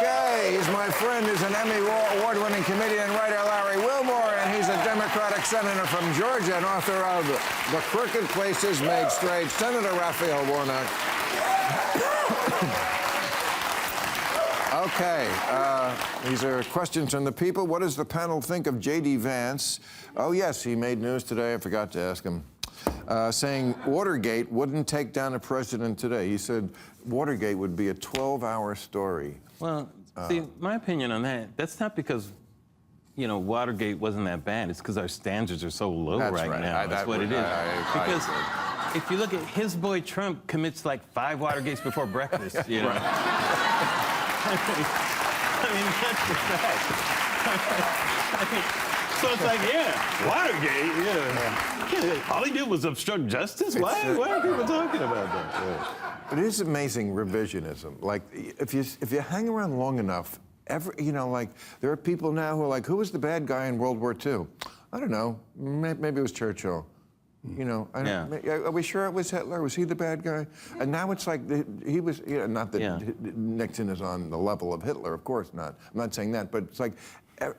Okay, he's my friend. He's an Emmy Award-winning comedian and writer, Larry Wilmore, and he's a Democratic senator from Georgia and author of The Crooked Places Made Straight. Senator Raphael Warnock. Okay, these are questions from the people. What does the panel think of J.D. Vance? Oh, yes, he made news today. I forgot to ask him. Saying Watergate wouldn't take down a president today. He said Watergate would be a 12-hour story. Well, see, my opinion on that, that's not because, you know, Watergate wasn't that bad. It's because our standards are so low right now. That's what it is. Because if you look at his boy Trump commits like 5 Watergates before breakfast, you know. I mean, that's the fact. So it's like, yeah, Watergate, yeah. All he did was obstruct justice? Why are people talking about that? Yeah. But it is amazing revisionism. Like, if you hang around long enough, you know, like, there are people now who are like, who was the bad guy in World War II? I don't know. Maybe it was Churchill. You know, are we sure it was Hitler? Was he the bad guy? And now it's like he was, you know, not that Nixon is on the level of Hitler, of course not. I'm not saying that, but it's like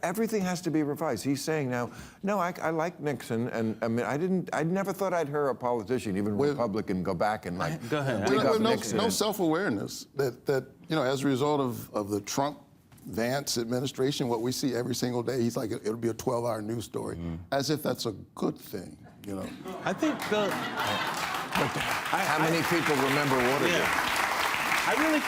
everything has to be revised. He's saying now, no, I like Nixon, and I mean, I never thought I'd hear a politician, even a Republican, go back and like go ahead. dig up Nixon. No self-awareness that you know, as a result of the Trump-Vance administration, what we see every single day, he's like, it'll be a 12-hour news story, as if that's a good thing. You know, I think how many people remember Watergate? Yeah. I really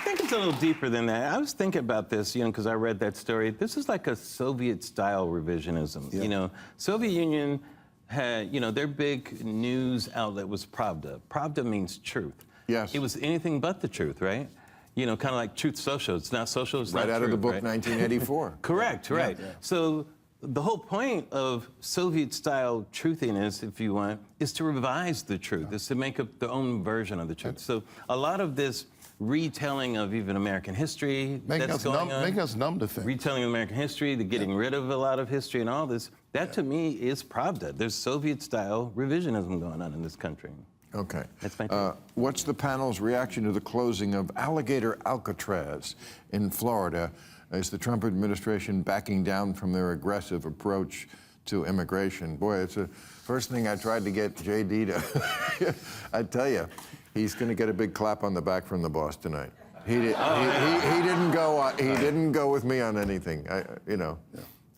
think it's a little deeper than that. I was thinking about this, you know, because I read that story. This is like a Soviet-style revisionism. Yeah. You know, Soviet Union had, you know, their big news outlet was Pravda. Pravda means truth. Yes. It was anything but the truth, right? You know, kind of like Truth Social. It's not social, it's not right out truth, of the book, right? 1984. Correct, right. Yeah. So the whole point of Soviet-style truthiness, if you want, is to revise the truth, is to make up their own version of the truth. So a lot of this retelling of even American history that's going on. Make us numb to things. Retelling of American history, the getting rid of a lot of history and all this, that to me is Pravda. There's Soviet-style revisionism going on in this country. Okay. That's my take. What's the panel's reaction to the closing of Alligator Alcatraz in Florida? Is the Trump administration backing down from their aggressive approach to immigration? Boy, it's the first thing I tried to get J.D. to. I tell you, he's going to get a big clap on the back from the boss tonight. He didn't go. He didn't go with me on anything.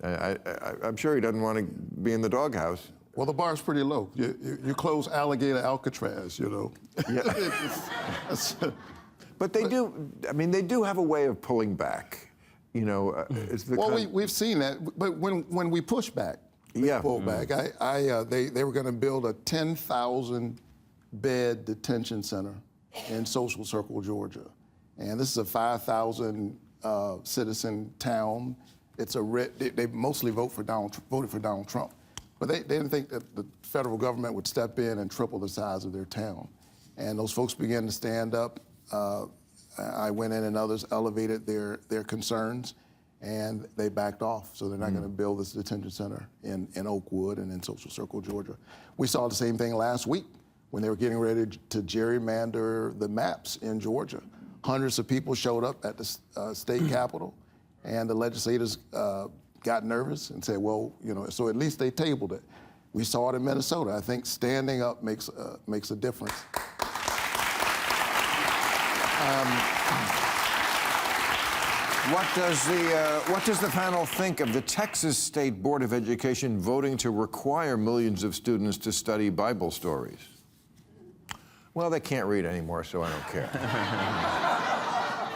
I'm sure he doesn't want to be in the doghouse. Well, the bar's pretty low. You close Alligator Alcatraz, you know. Yeah. But they do. I mean, they do have a way of pulling back. You know, we've seen that, but when we push back, pull back. They were going to build a 10,000 bed detention center in Social Circle, Georgia, and this is a 5,000 citizen town. It's they mostly voted for Donald Trump, but they didn't think that the federal government would step in and triple the size of their town, and those folks began to stand up. I went in and others elevated their concerns, and they backed off. So they're not going to build this detention center in Oakwood and in Social Circle, Georgia. We saw the same thing last week when they were getting ready to gerrymander the maps in Georgia. Hundreds of people showed up at the state capitol, and the legislators got nervous and said, well, you know, so at least they tabled it. We saw it in Minnesota. I think standing up makes a difference. What does the panel think of the Texas State Board of Education voting to require millions of students to study Bible stories? Well, they can't read anymore, so I don't care.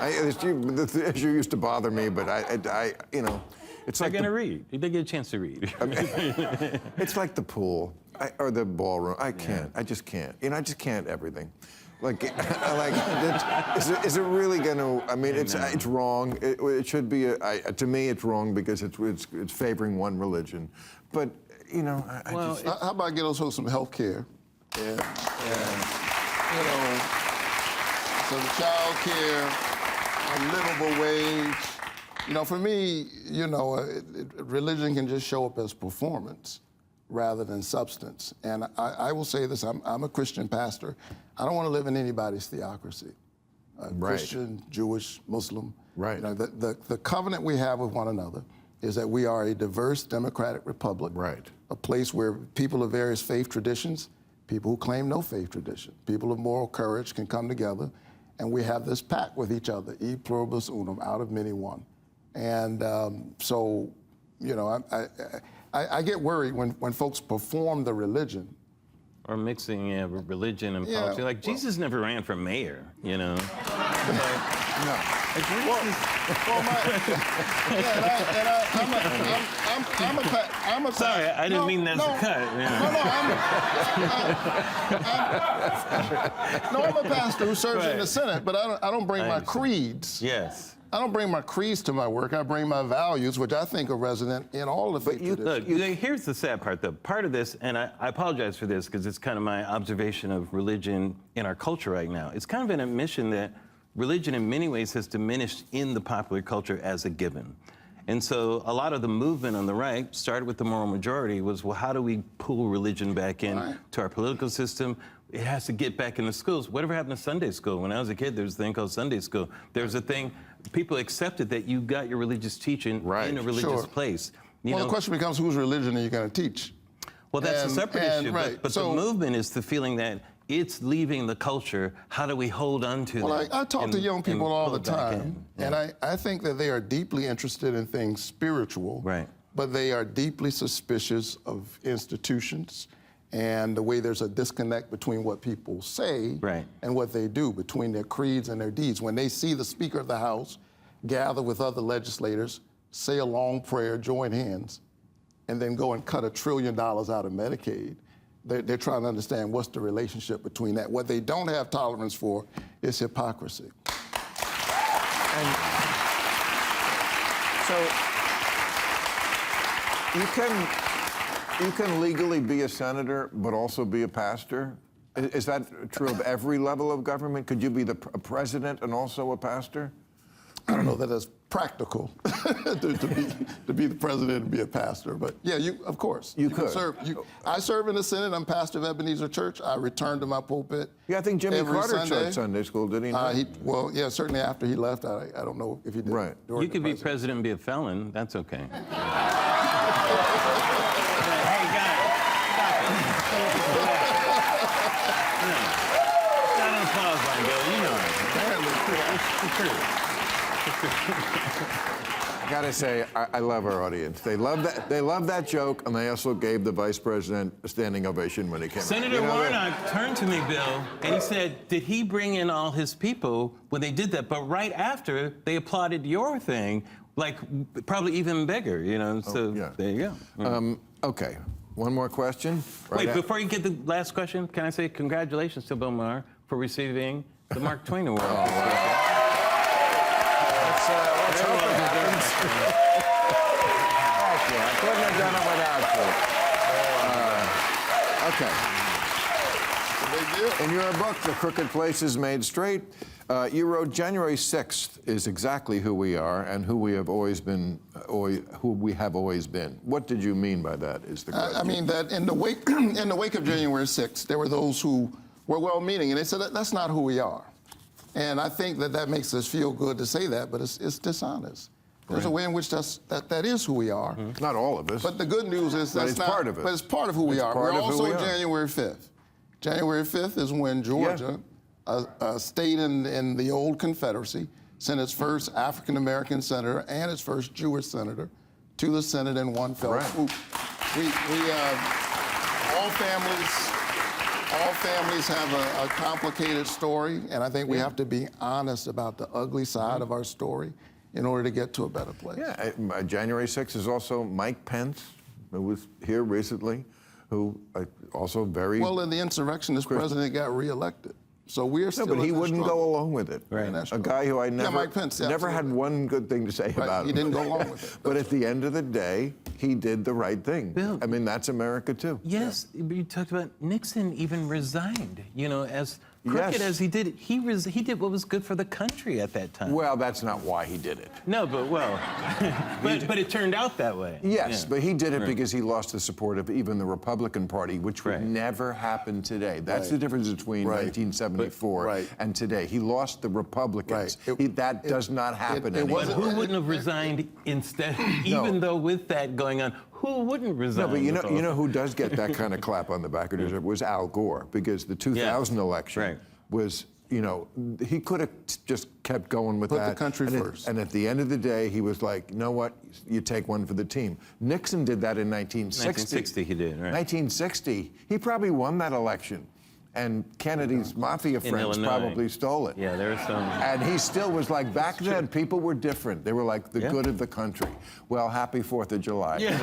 The issue used to bother me, but you know, it's like they're going to read. They get a chance to read. I mean, it's like the pool or the ballroom. I can't. I just can't. You know, I just can't everything. Like, is it really going to? I mean, it's wrong. It should be. To me, it's wrong because it's favoring one religion. But you know, how about get us some health care? Yeah. You know, so the child care, a livable wage. You know, for me, you know, religion can just show up as performance rather than substance. And I will say this, I'm a Christian pastor. I don't want to live in anybody's theocracy. Christian, Jewish, Muslim. Right. You know, the covenant we have with one another is that we are a diverse democratic republic. Right. A place where people of various faith traditions, people who claim no faith tradition, people of moral courage can come together, and we have this pact with each other, e pluribus unum, out of many one. And so, you know, I get worried when folks perform the religion. Or mixing religion and politics. Like, Jesus never ran for mayor, you know? No. I'm a Sorry, I didn't mean that to cut. I'm a pastor who serves in the Senate, but I don't bring my creeds. Yes. I don't bring my creeds to my work. I bring my values, which I think are resonant in all the faith traditions. Look, here's the sad part, though. Part of this, and I apologize for this because it's kind of my observation of religion in our culture right now. It's kind of an admission that religion in many ways has diminished in the popular culture as a given. And so a lot of the movement on the right started with the moral majority was, well, how do we pull religion back in to our political system? It has to get back in the schools. Whatever happened to Sunday school? When I was a kid, there was a thing called Sunday school. There was a thing, people accepted that you got your religious teaching in a religious place. You know, the question becomes, whose religion are you going to teach? Well, that's a separate issue. But so, the movement is the feeling that it's leaving the culture. How do we hold on to that? Well, I talk to young people all the time, and I think that they are deeply interested in things spiritual, but they are deeply suspicious of institutions and the way there's a disconnect between what people say and what they do, between their creeds and their deeds. When they see the Speaker of the House gather with other legislators, say a long prayer, join hands, and then go and cut $1 trillion out of Medicaid, they're trying to understand what's the relationship between that. What they don't have tolerance for is hypocrisy. And so you can legally be a senator, but also be a pastor? Is that true of every level of government? Could you be a president and also a pastor? I don't know that it's practical to be the president and be a pastor, but yeah, of course. You could. Serve. I serve in the Senate. I'm pastor of Ebenezer Church. I return to my pulpit. Yeah, I think Jimmy Carter taught Sunday school, did he not? Well, yeah, certainly after he left. I don't know if he did. Right. You could be president and be a felon. That's okay. Hey, guys, not an applause line, Bill. You know it. I gotta say, I love our audience. They love that. They love that joke, and they also gave the vice president a standing ovation when he came. Senator Warnock turned to me, Bill, and he said, "Did he bring in all his people when they did that?" But right after, they applauded your thing, like probably even bigger, you know. So there you go. Okay, one more question. Wait, before you get the last question, can I say congratulations to Bill Maher for receiving the Mark Twain Award? Let's hope it happens. Thank you. I couldn't have done it without you. Okay. In your book, The Crooked Places Made Straight, you wrote January 6th is exactly who we are and who we have always been, What did you mean by that? Is the question. I mean that in the wake of January 6th, there were those who were well-meaning, and they said that's not who we are. And I think that makes us feel good to say that, but it's dishonest. There's a way in which that is who we are. Not all of us. But the good news is that's not part of it. But it's part of who we are. We're also January 5th. January 5th is when Georgia, a state in the old Confederacy, sent its first African-American senator and its first Jewish senator to the Senate in one fell swoop. All families have a complicated story, and I think we have to be honest about the ugly side of our story in order to get to a better place. Yeah, January 6th is also Mike Pence, who was here recently, who also very... Well, in the insurrection, this president got reelected. So we're still but he wouldn't go along with it. Right. A guy who I Mike Pence, never had one good thing to say about him. He didn't go along with it. But at the end of the day, he did the right thing. Bill, I mean, that's America too. Yes, you talked about Nixon even resigned, you know, as crooked as he did it, he did what was good for the country at that time. Well, that's not why he did it. No, but but it turned out that way. Yes, yeah. but he did it because he lost the support of even the Republican Party, which would Right. never happen today. That's the difference between 1974 and today. He lost the Republicans. That does not happen anymore. But who wouldn't have resigned instead, even though with that going on, who wouldn't resign? No, but you know who does get that kind of clap on the back of his head was Al Gore, because the 2000 election was, you know, he could have just kept going with that. Put the country first. And at the end of the day, he was like, you know what, you take one for the team. Nixon did that in 1960. 1960 he did, right. 1960, he probably won that election. And Kennedy's mafia friends probably stole it. Yeah, there were some. And he still was like, back then, people were different. They were like the good of the country. Well, happy 4th of July. Yeah.